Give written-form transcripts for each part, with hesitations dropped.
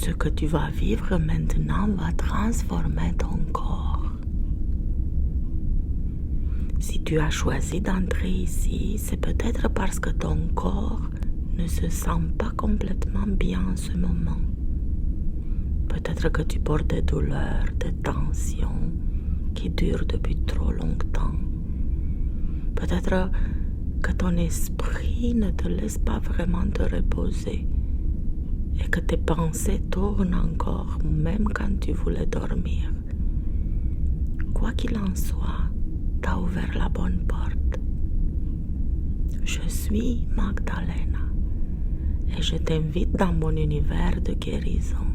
Ce que tu vas vivre maintenant va transformer ton corps. Si tu as choisi d'entrer ici, c'est peut-être parce que ton corps ne se sent pas complètement bien en ce moment. Peut-être que tu portes des douleurs, des tensions qui durent depuis trop longtemps. Peut-être que ton esprit ne te laisse pas vraiment te reposer et que tes pensées tournent encore même quand tu voulais dormir. Quoi qu'il en soit, tu as ouvert la bonne porte. Je suis Magdalena et je t'invite dans mon univers de guérison.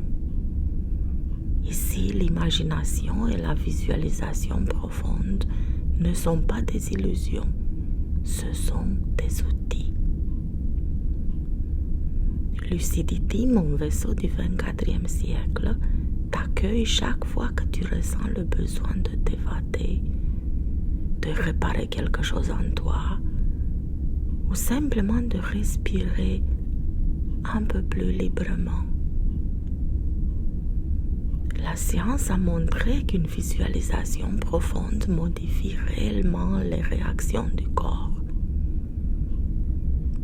Ici, l'imagination et la visualisation profonde ne sont pas des illusions, ce sont des outils. Lucidity, mon vaisseau du 24e siècle, t'accueille chaque fois que tu ressens le besoin de t'évader, de réparer quelque chose en toi, ou simplement de respirer un peu plus librement. La science a montré qu'une visualisation profonde modifie réellement les réactions du corps.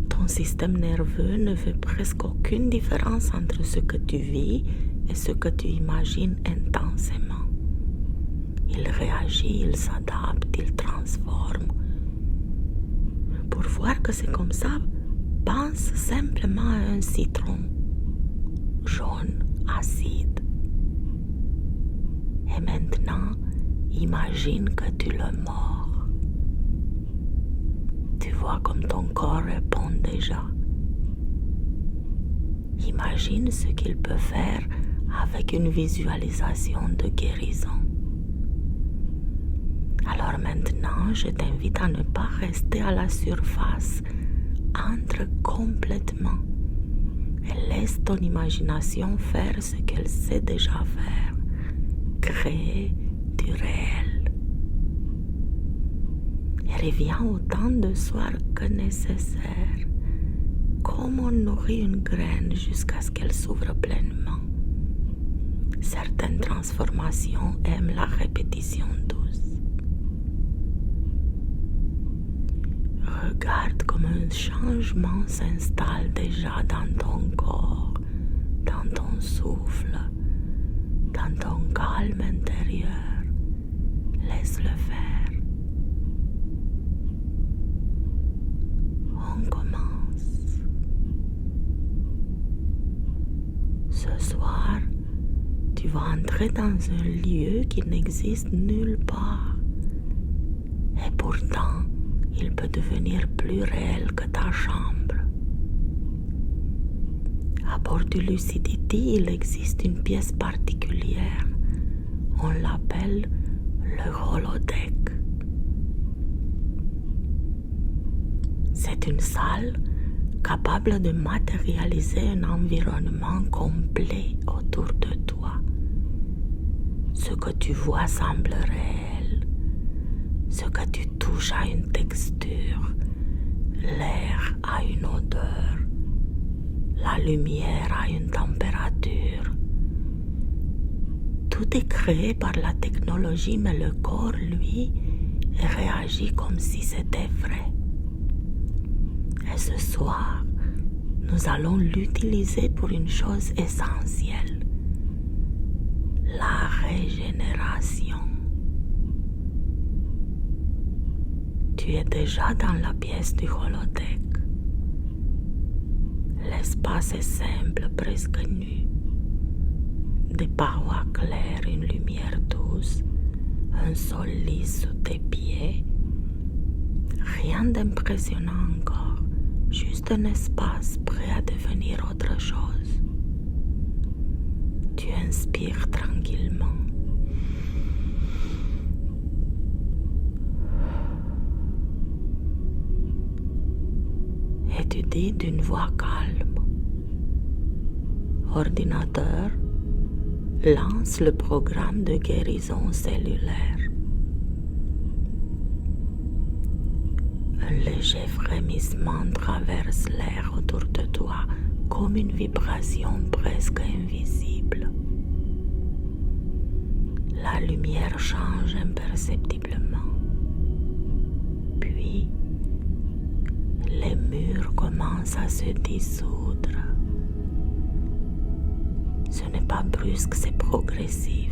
Ton système nerveux ne fait presque aucune différence entre ce que tu vis et ce que tu imagines intensément. Il réagit, il s'adapte, il transforme. Pour voir que c'est comme ça, pense simplement à un citron jaune, acide. Et maintenant, imagine que tu le mords. Tu vois comme ton corps répond déjà. Imagine ce qu'il peut faire avec une visualisation de guérison. Alors maintenant, je t'invite à ne pas rester à la surface. Entre complètement et laisse ton imagination faire ce qu'elle sait déjà faire. Créer du réel. Et reviens autant de soir que nécessaire, comme on nourrit une graine jusqu'à ce qu'elle s'ouvre pleinement. Certaines transformations aiment la répétition douce. Regarde comme un changement s'installe déjà dans ton corps, dans ton souffle, dans ton calme intérieur. Laisse-le faire. On commence. Ce soir, tu vas entrer dans un lieu qui n'existe nulle part. Et pourtant, il peut devenir plus réel que ta chambre. À bord du Lucidity, il existe une pièce particulière. On l'appelle le holodeck. C'est une salle capable de matérialiser un environnement complet autour de toi. Ce que tu vois semble réel. Ce que tu touches a une texture. L'air a une odeur. La lumière a une température. Tout est créé par la technologie, mais le corps, lui, réagit comme si c'était vrai. Et ce soir, nous allons l'utiliser pour une chose essentielle, la régénération. Tu es déjà dans la pièce du holodeck. L'espace est simple, presque nu. Des parois claires, une lumière douce, un sol lisse sous tes pieds. Rien d'impressionnant encore, juste un espace prêt à devenir autre chose. Tu inspires tranquillement. Et tu dis d'une voix calme: ordinateur, lance le programme de guérison cellulaire. Un léger frémissement traverse l'air autour de toi, comme une vibration presque invisible. La lumière change imperceptiblement. Puis, les murs commencent à se dissoudre. Ce n'est pas brusque, c'est progressif.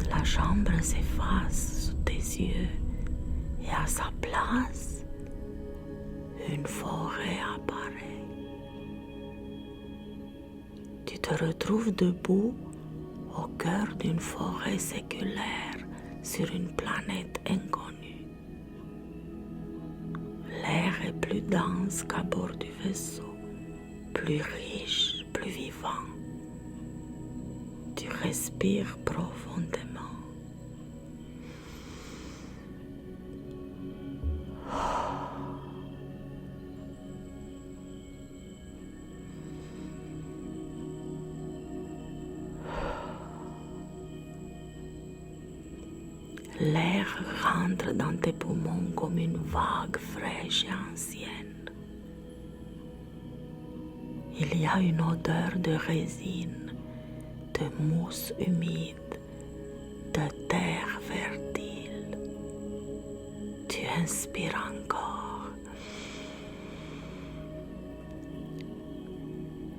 La chambre s'efface sous tes yeux et à sa place, une forêt apparaît. Tu te retrouves debout au cœur d'une forêt séculaire sur une planète inconnue. L'air est plus dense qu'à bord du vaisseau, plus riche, plus vivant. Tu respires profondément. L'air rentre dans tes poumons comme une vague fraîche et ancienne. Il y a une odeur de résine, de mousse humide, de terre fertile. Tu inspires encore.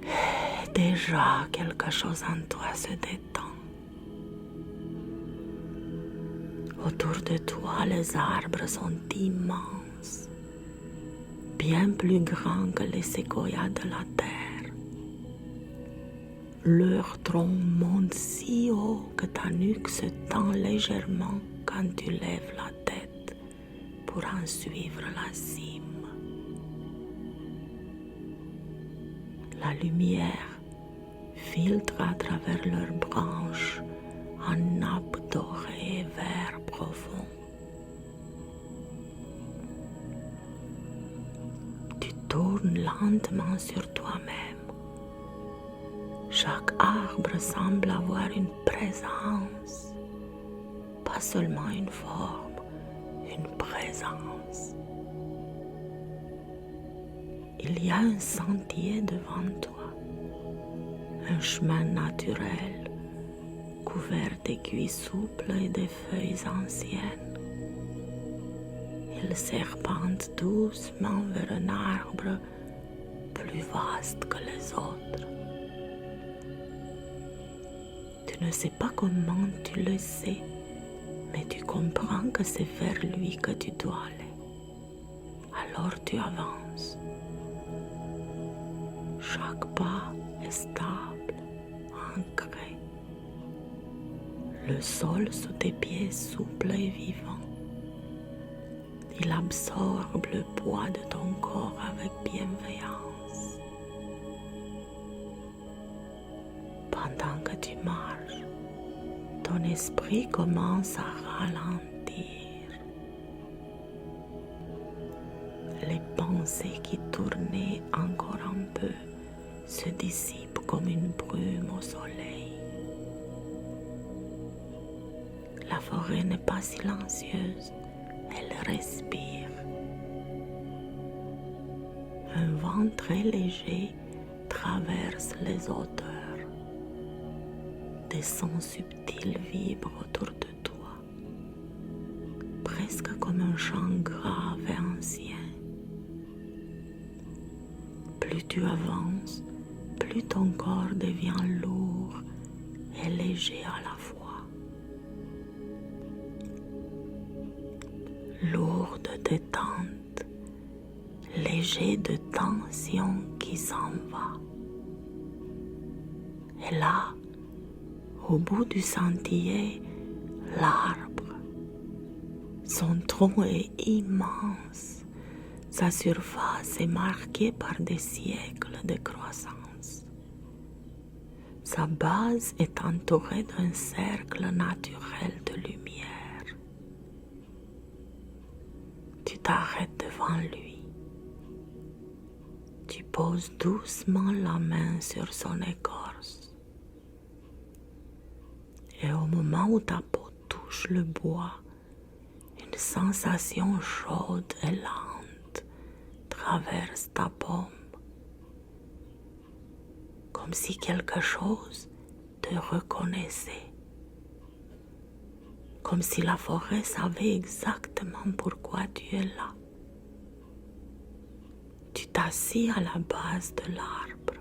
Et déjà, quelque chose en toi se détend. Autour de toi, les arbres sont immenses, bien plus grands que les séquoias de la terre. Leur tronc monte si haut que ta nuque se tend légèrement quand tu lèves la tête pour en suivre la cime. La lumière filtre à travers leurs branches en nappe dorée et vert profond. Tu tournes lentement sur toi-même. Chaque arbre semble avoir une présence, pas seulement une forme, une présence. Il y a un sentier devant toi, un chemin naturel, couvert d'aiguilles souples et de feuilles anciennes. Il serpente doucement vers un arbre plus vaste que les autres. Tu ne sais pas comment tu le sais, mais tu comprends que c'est vers lui que tu dois aller. Alors tu avances. Chaque pas est stable, ancré. Le sol sous tes pieds souple et vivant. Il absorbe le poids de ton corps avec bienveillance. Pendant que tu marches, ton esprit commence à ralentir. Les pensées qui tournaient encore un peu se dissipent comme une brume au soleil. La forêt n'est pas silencieuse, elle respire. Un vent très léger traverse les hauteurs. Des sons subtils vibrent autour de toi, presque comme un chant grave et ancien. Plus tu avances, plus ton corps devient lourd et léger à la fois. Lourd de détente, léger de tension qui s'en va. Et là, au bout du sentier, l'arbre. Son tronc est immense. Sa surface est marquée par des siècles de croissance. Sa base est entourée d'un cercle naturel de lumière. Tu t'arrêtes devant lui. Tu poses doucement la main sur son écorce. Et au moment où ta peau touche le bois, une sensation chaude et lente traverse ta paume, comme si quelque chose te reconnaissait, comme si la forêt savait exactement pourquoi tu es là. Tu t'assis à la base de l'arbre.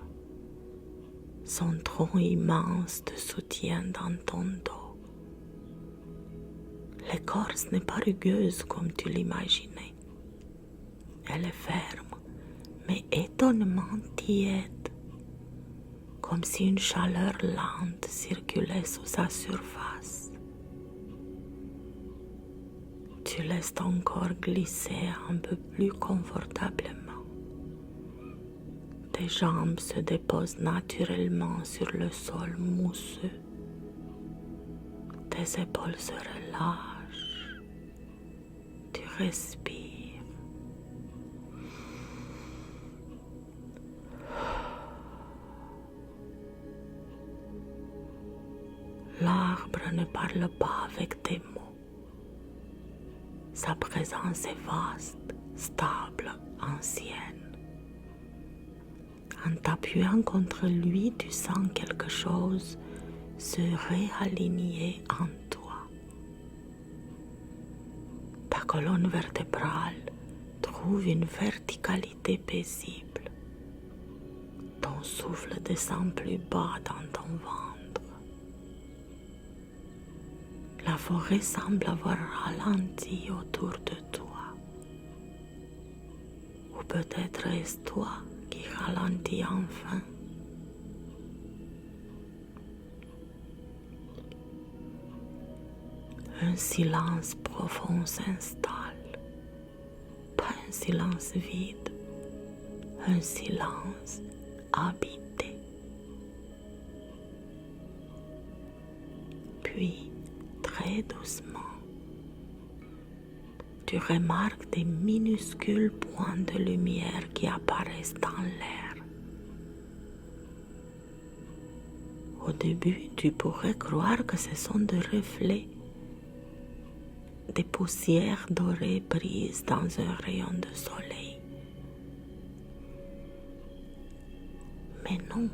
Son tronc immense te soutient dans ton dos. L'écorce n'est pas rugueuse comme tu l'imaginais. Elle est ferme, mais étonnamment tiède, comme si une chaleur lente circulait sous sa surface. Tu laisses ton corps glisser un peu plus confortablement. Tes jambes se déposent naturellement sur le sol mousseux. Tes épaules se relâchent. Tu respires. L'arbre ne parle pas avec tes mots. Sa présence est vaste, stable, ancienne. En t'appuyant contre lui, tu sens quelque chose se réaligner en toi. Ta colonne vertébrale trouve une verticalité paisible. Ton souffle descend plus bas dans ton ventre. La forêt semble avoir ralenti autour de toi. Ou peut-être est-ce toi qui ralentit enfin. Un silence profond s'installe. Pas un silence vide, un silence habité. Puis, très doucement, tu remarques des minuscules points de lumière qui apparaissent dans l'air. Au début, tu pourrais croire que ce sont des reflets, des poussières dorées prises dans un rayon de soleil. Mais non,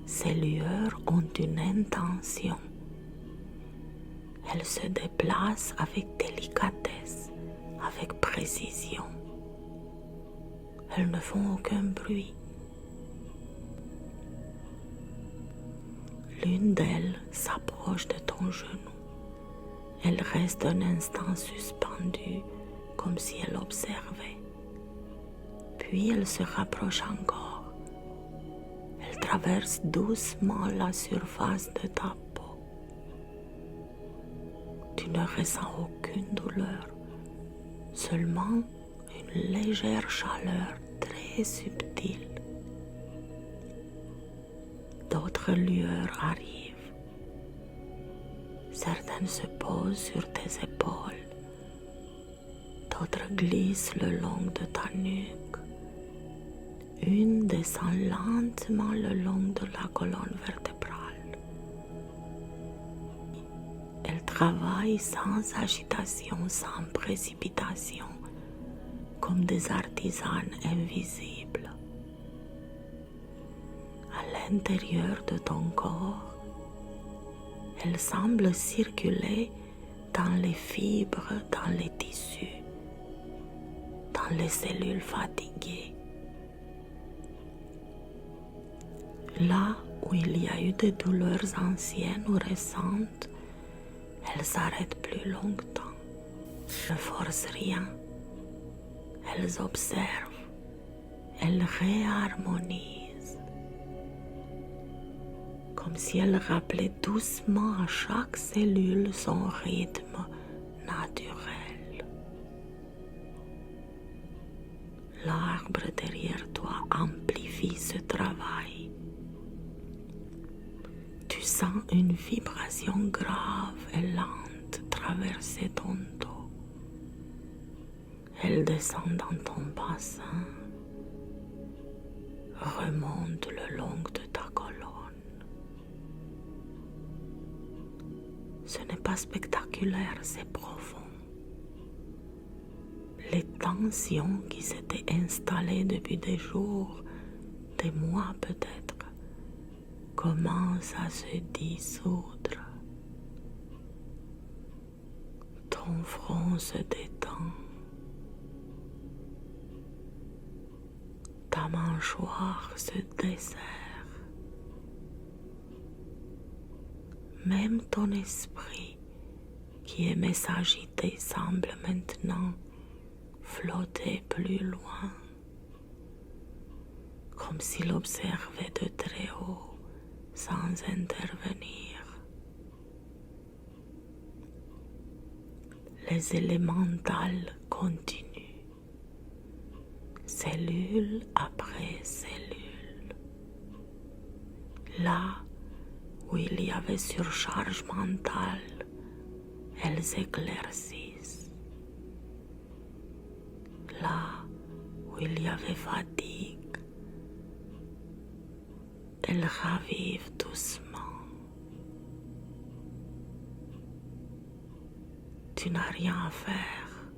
ces lueurs ont une intention. Elles se déplacent avec délicatesse, avec précision. Elles ne font aucun bruit. L'une d'elles s'approche de ton genou. Elle reste un instant suspendue, comme si elle observait. Puis elle se rapproche encore. Elle traverse doucement la surface de ta peau. Tu ne ressens aucune douleur, seulement une légère chaleur très subtile. D'autres lueurs arrivent. Certaines se posent sur tes épaules, d'autres glissent le long de ta nuque. Une descend lentement le long de la colonne vertébrale. Elle travaille sans agitation, sans précipitation, comme des artisanes invisibles. À l'intérieur de ton corps, elle semble circuler dans les fibres, dans les tissus, dans les cellules fatiguées. Là où il y a eu des douleurs anciennes ou récentes, elles s'arrêtent plus longtemps, ne forcent rien. Elles observent, elles réharmonisent, comme si elles rappelaient doucement à chaque cellule son rythme naturel. L'arbre derrière toi amplifie ce travail. Tu sens une vibration grave et lente traverser ton dos. Elle descend dans ton bassin, remonte le long de ta colonne. Ce n'est pas spectaculaire, c'est profond. Les tension qui s'était installée depuis des jours, des mois peut-être, commence à se dissoudre. Ton front se détend. Ta mâchoire se desserre. Même ton esprit, qui aimait s'agiter, semble maintenant flotter plus loin, comme s'il observait de très haut, sans intervenir. Les élémentales continuent, cellule après cellule. Là où il y avait surcharge mentale, elles s'éclaircissent. Là où il y avait fatigue, elles ravivent doucement. Tu n'as rien à faire.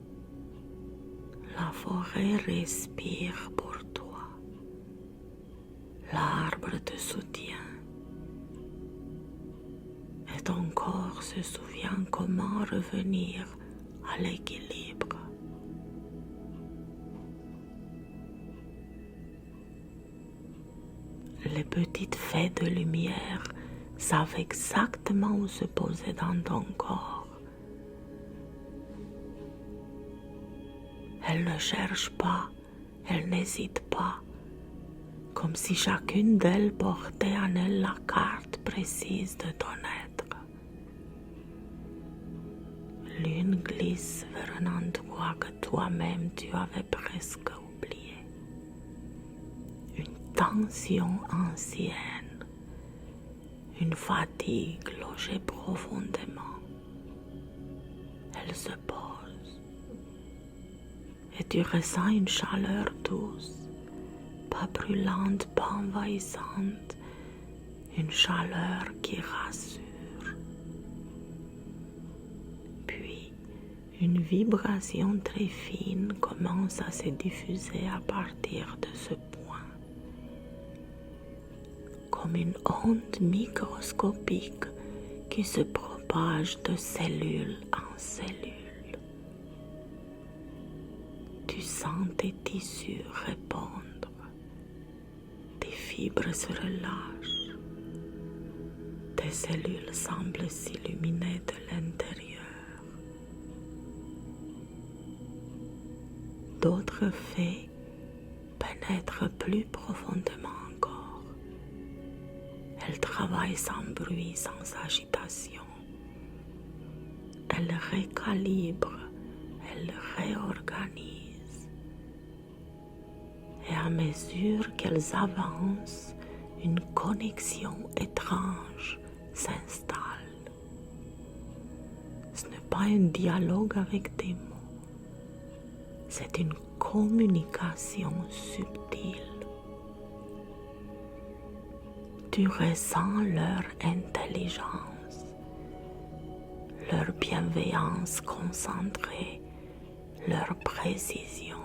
La forêt respire pour toi. L'arbre te soutient. Et ton corps se souvient comment revenir à l'équilibre. Les petites fées de lumière savent exactement où se poser dans ton corps. Elles ne cherchent pas, elles n'hésitent pas, comme si chacune d'elles portait en elle la carte précise de ton être. L'une glisse vers un endroit que toi-même tu avais presque oublié. Une tension ancienne, une fatigue logée profondément. Elle se pose et tu ressens une chaleur douce, pas brûlante, pas envahissante, une chaleur qui rassure. Puis, une vibration très fine commence à se diffuser à partir de ce point, comme une onde microscopique qui se propage de cellule en cellule. Tu sens tes tissus répondre, tes fibres se relâchent, tes cellules semblent s'illuminer de l'intérieur. D'autres fées pénètrent plus profondément encore. Elles travaillent sans bruit, sans agitation. Elles récalibrent, elles réorganisent. Et à mesure qu'elles avancent, une connexion étrange s'installe. Ce n'est pas un dialogue avec des mots, c'est une communication subtile. Tu ressens leur intelligence, leur bienveillance concentrée, leur précision.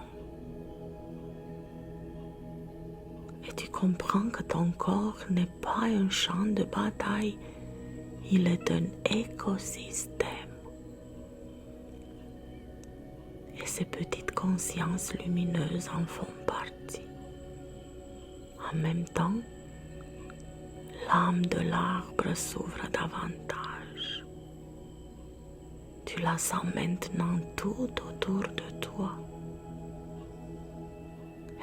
Et tu comprends que ton corps n'est pas un champ de bataille, il est un écosystème. Et ces petites consciences lumineuses en font partie. En même temps, l'âme de l'arbre s'ouvre davantage. Tu la sens maintenant tout autour de toi.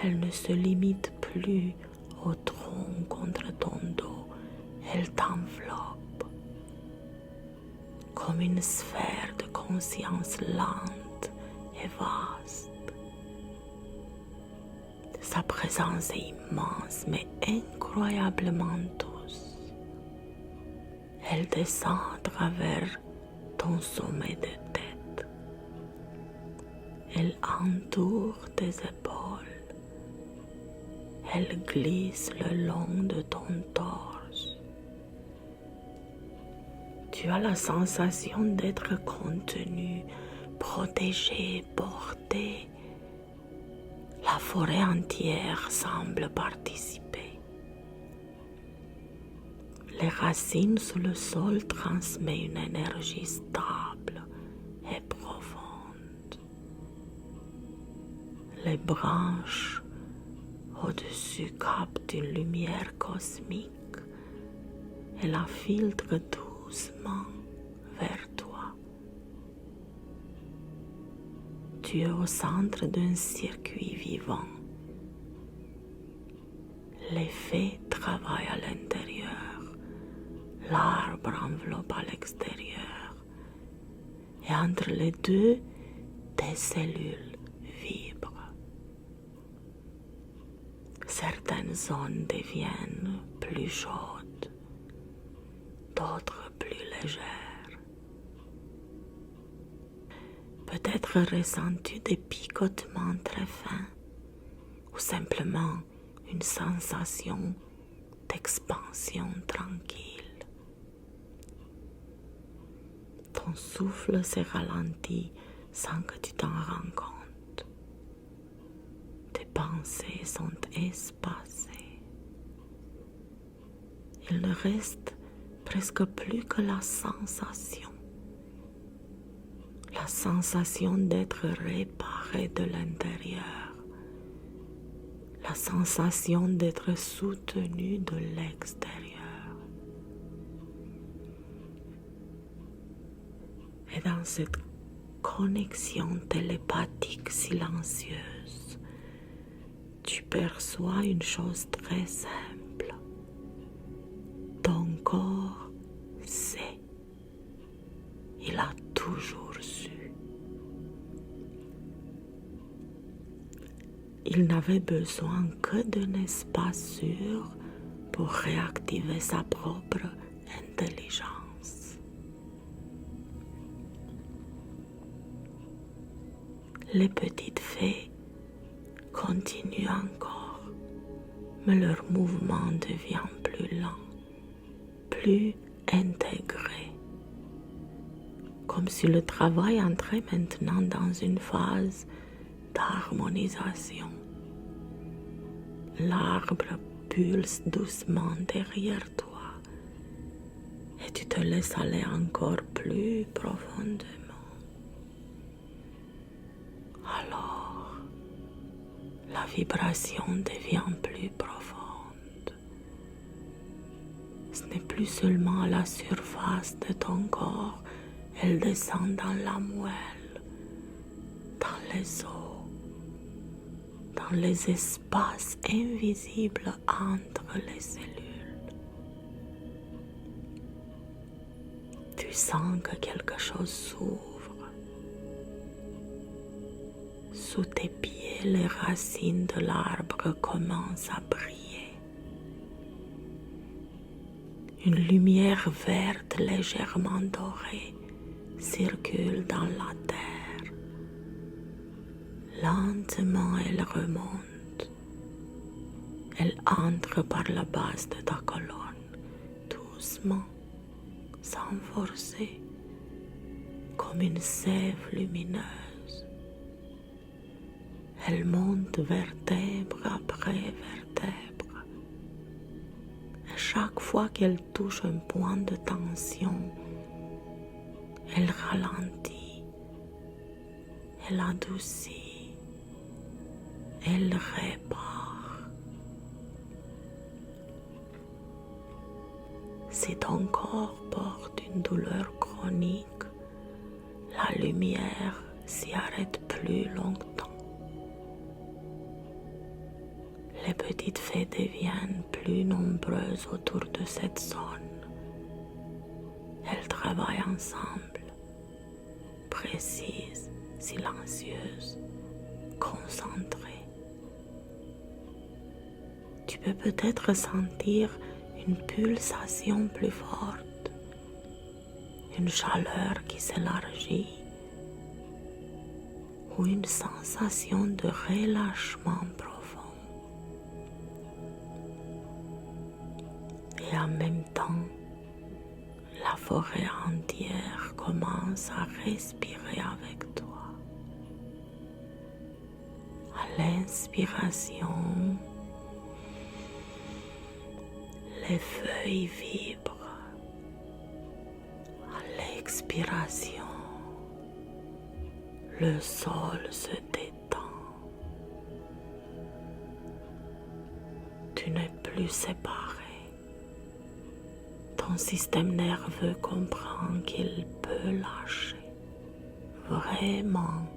Elle ne se limite plus au tronc contre ton dos, elle t'enveloppe comme une sphère de conscience lente et vaste. Sa présence est immense mais incroyablement douce. Elle descend à travers ton sommet de tête. Elle entoure tes épaules. Elle glisse le long de ton torse. Tu as la sensation d'être contenu, protégé, porté, La forêt entière semble participer. Les racines sous le sol transmettent une énergie stable et profonde. Les branches au-dessus captent une lumière cosmique et la filtrent doucement vers toi. Tu es au centre d'un circuit vivant. Les fées travaillent à l'intérieur, l'arbre enveloppe à l'extérieur, et entre les deux, des cellules vibrent. Certaines zones deviennent plus chaudes, d'autres plus légères. Peut-être ressens-tu des picotements très fins ou simplement une sensation d'expansion tranquille. Ton souffle se ralentit sans que tu t'en rends compte. Tes pensées sont espacées. Il ne reste presque plus que la sensation d'être réparé de l'intérieur, la sensation d'être soutenu de l'extérieur. Et dans cette connexion télépathique silencieuse, tu perçois une chose très simple. Ton corps sait. Il a toujours su. Il n'avait besoin que d'un espace sûr pour réactiver sa propre intelligence. Les petites fées continuent encore, mais leur mouvement devient plus lent, plus intégré, comme si le travail entrait maintenant dans une phase d'harmonisation. L'arbre pulse doucement derrière toi et tu te laisses aller encore plus profondément. Alors, la vibration devient plus profonde. Ce n'est plus seulement à la surface de ton corps, elle descend dans la moelle, dans les os, dans les espaces invisibles entre les cellules. Tu sens que quelque chose s'ouvre. Sous tes pieds, les racines de l'arbre commencent à briller. Une lumière verte légèrement dorée circule dans la terre. Lentement, elle remonte. Elle entre par la base de ta colonne, doucement, sans forcer, comme une sève lumineuse. Elle monte vertèbre après vertèbre. Et chaque fois qu'elle touche un point de tension, elle ralentit, elle adoucit, elle répare. Si ton corps porte une douleur chronique, la lumière s'y arrête plus longtemps. Les petites fées deviennent plus nombreuses autour de cette zone. Elles travaillent ensemble, précises, silencieuses, concentrées. Tu peux peut-être sentir une pulsation plus forte, une chaleur qui s'élargit ou une sensation de relâchement profond. Et en même temps, la forêt entière commence à respirer avec toi. À l'inspiration, les feuilles vibrent. À l'expiration, le sol se détend. Tu n'es plus séparé. Ton système nerveux comprend qu'il peut lâcher, vraiment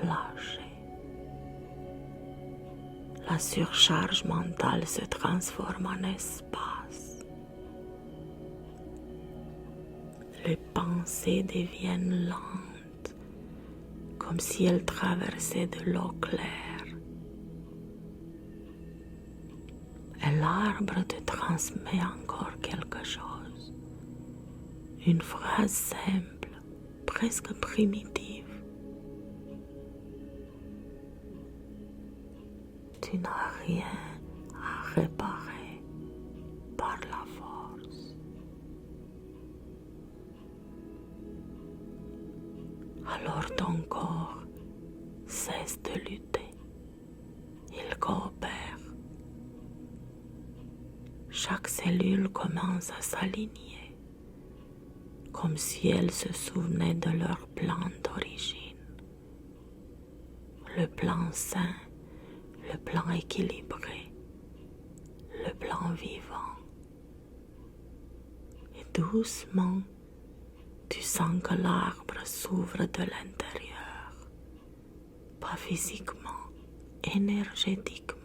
lâcher. La surcharge mentale se transforme en espace. Les pensées deviennent lentes, comme si elles traversaient de l'eau claire. Et l'arbre te transmet encore quelque chose. Une phrase simple, presque primitive. Tu n'as rien à réparer par la force. Alors ton corps cesse de lutter. Il coopère. Chaque cellule commence à s'aligner, comme si elles se souvenaient de leur plan d'origine. Le plan sain, le plan équilibré, le plan vivant. Et doucement, tu sens que l'arbre s'ouvre de l'intérieur, pas physiquement, énergétiquement.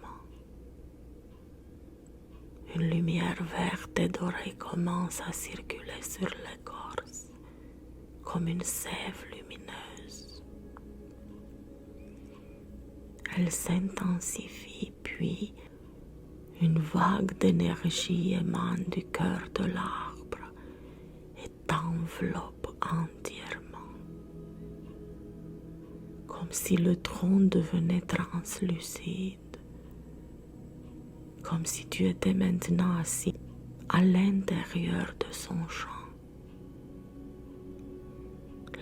Une lumière verte et dorée commence à circuler sur l'écorce, comme une sève lumineuse. Elle s'intensifie, puis une vague d'énergie émane du cœur de l'arbre et t'enveloppe entièrement, comme si le tronc devenait translucide, comme si tu étais maintenant assis à l'intérieur de son champ.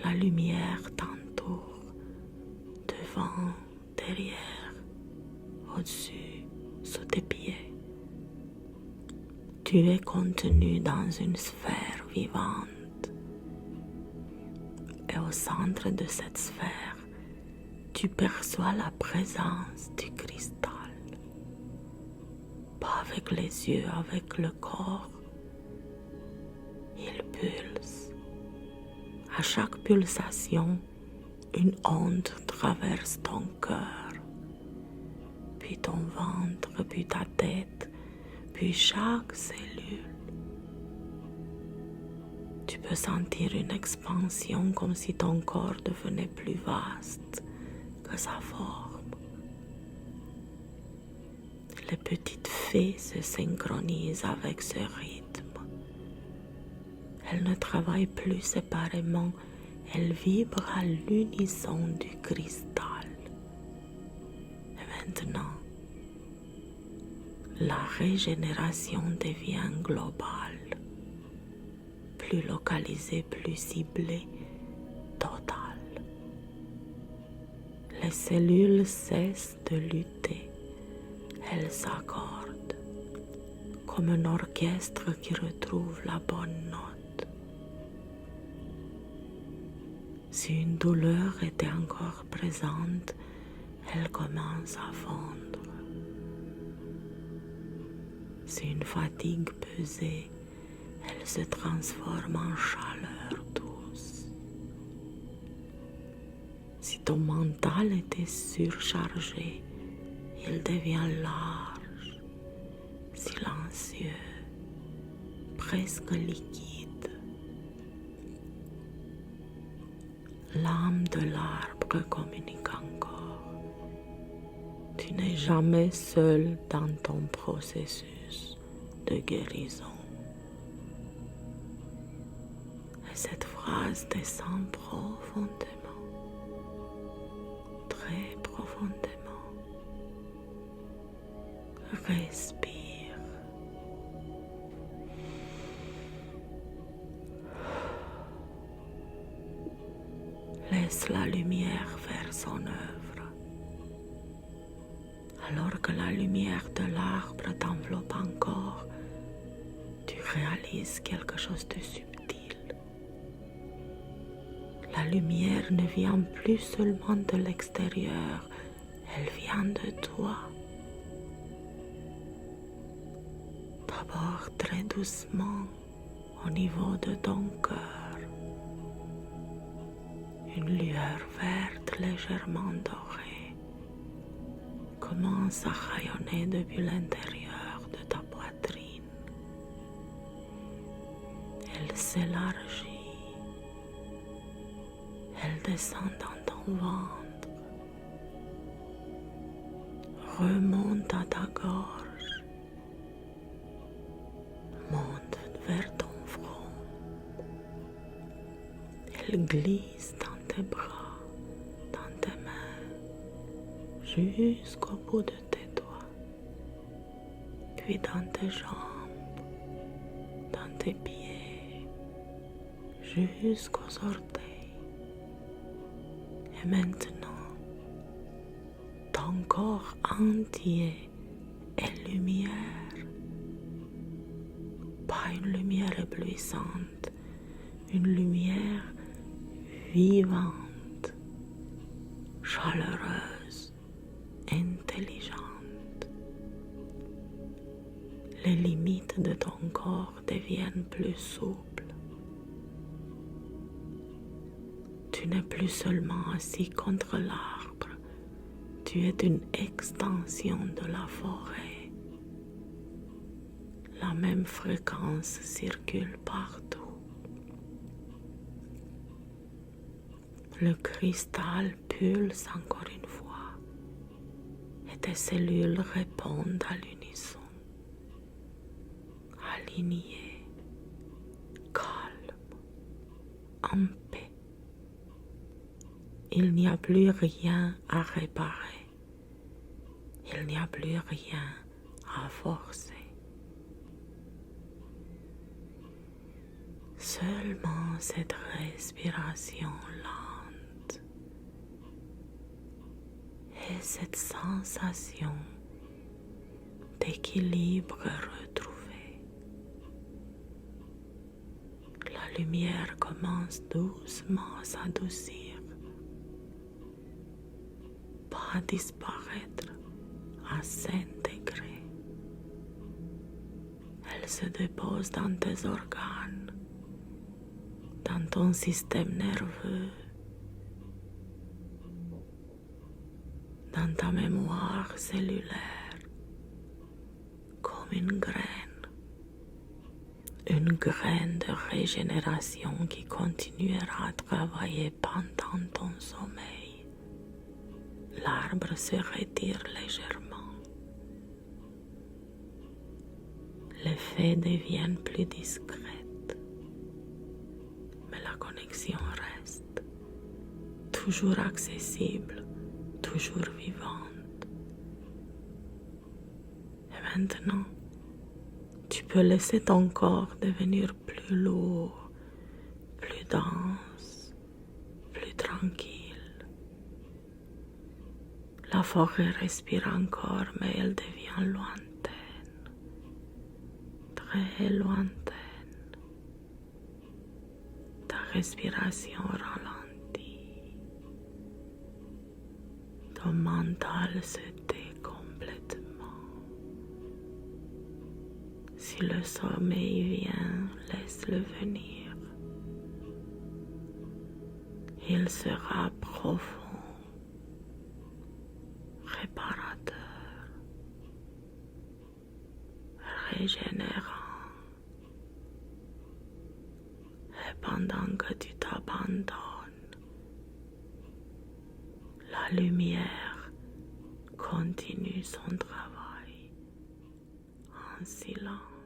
La lumière t'entoure, devant, derrière, au-dessus, sous tes pieds. Tu es contenu dans une sphère vivante. Et au centre de cette sphère, tu perçois la présence du cristal. Pas avec les yeux, avec le corps. Il pulse. À chaque pulsation, une onde traverse ton cœur, puis ton ventre, puis ta tête, puis chaque cellule. Tu peux sentir une expansion comme si ton corps devenait plus vaste que sa forme. Les petites fées se synchronisent avec ce rythme. Elles ne travaillent plus séparément, elles vibrent à l'unisson du cristal. Et maintenant, la régénération devient globale, plus localisée, plus ciblée, totale. Les cellules cessent de lutter. Elles s'accordent comme un orchestre qui retrouve la bonne note. Si une douleur était encore présente, elle commence à fondre. Si une fatigue pesait, elle se transforme en chaleur douce. Si ton mental était surchargé, il devient large, silencieux, presque liquide. L'âme de l'arbre communique encore. Tu n'es jamais seul dans ton processus de guérison. Et cette phrase descend profondément, très profondément. Respire. Laisse la lumière faire son œuvre. que la lumière de l'arbre t'enveloppe encore, tu réalises quelque chose de subtil. La lumière ne vient plus seulement de l'extérieur, elle vient de toi. D'abord très doucement au niveau de ton cœur. Une lueur verte légèrement dorée commence à rayonner depuis l'intérieur de ta poitrine. Elle s'élargit, elle descend dans ton ventre, remonte à ta gorge, monte vers ton front. Elle glisse dans tes bras, dans tes mains, jusqu'au bout de tes doigts, puis dans tes jambes, dans tes pieds, jusqu'aux orteils. Et maintenant, ton corps entier est lumière. Pas une lumière éblouissante, une lumière vivante, chaleureuse, intelligente. Les limites de ton corps deviennent plus souples. Tu n'es plus seulement assis contre l'arbre, tu es une extension de la forêt. La même fréquence circule partout. Le cristal pulse encore une fois et tes cellules répondent à l'unisson, alignées, calmes, en paix. Il n'y a plus rien à réparer, il n'y a plus rien à forcer. Seulement cette respiration lente et cette sensation d'équilibre retrouvé. La lumière commence doucement à s'adoucir, pas à disparaître, à s'intégrer. Elle se dépose dans tes organes, dans ton système nerveux, dans ta mémoire cellulaire, comme une graine de régénération qui continuera à travailler pendant ton sommeil. L'arbre se retire légèrement. Les faits deviennent plus discrètes, mais la connexion reste, toujours accessible, toujours vivante. Et maintenant, tu peux laisser ton corps devenir plus lourd, plus dense, plus tranquille. La forêt respire encore, mais elle devient lointaine, très lointaine. Ta respiration ralentit. Ton mental se tait complètement. Si le sommeil vient, laisse-le venir. Il sera profond, réparateur, régénérant. Et pendant que tu t'abandonnes, la lumière continue son travail en silence.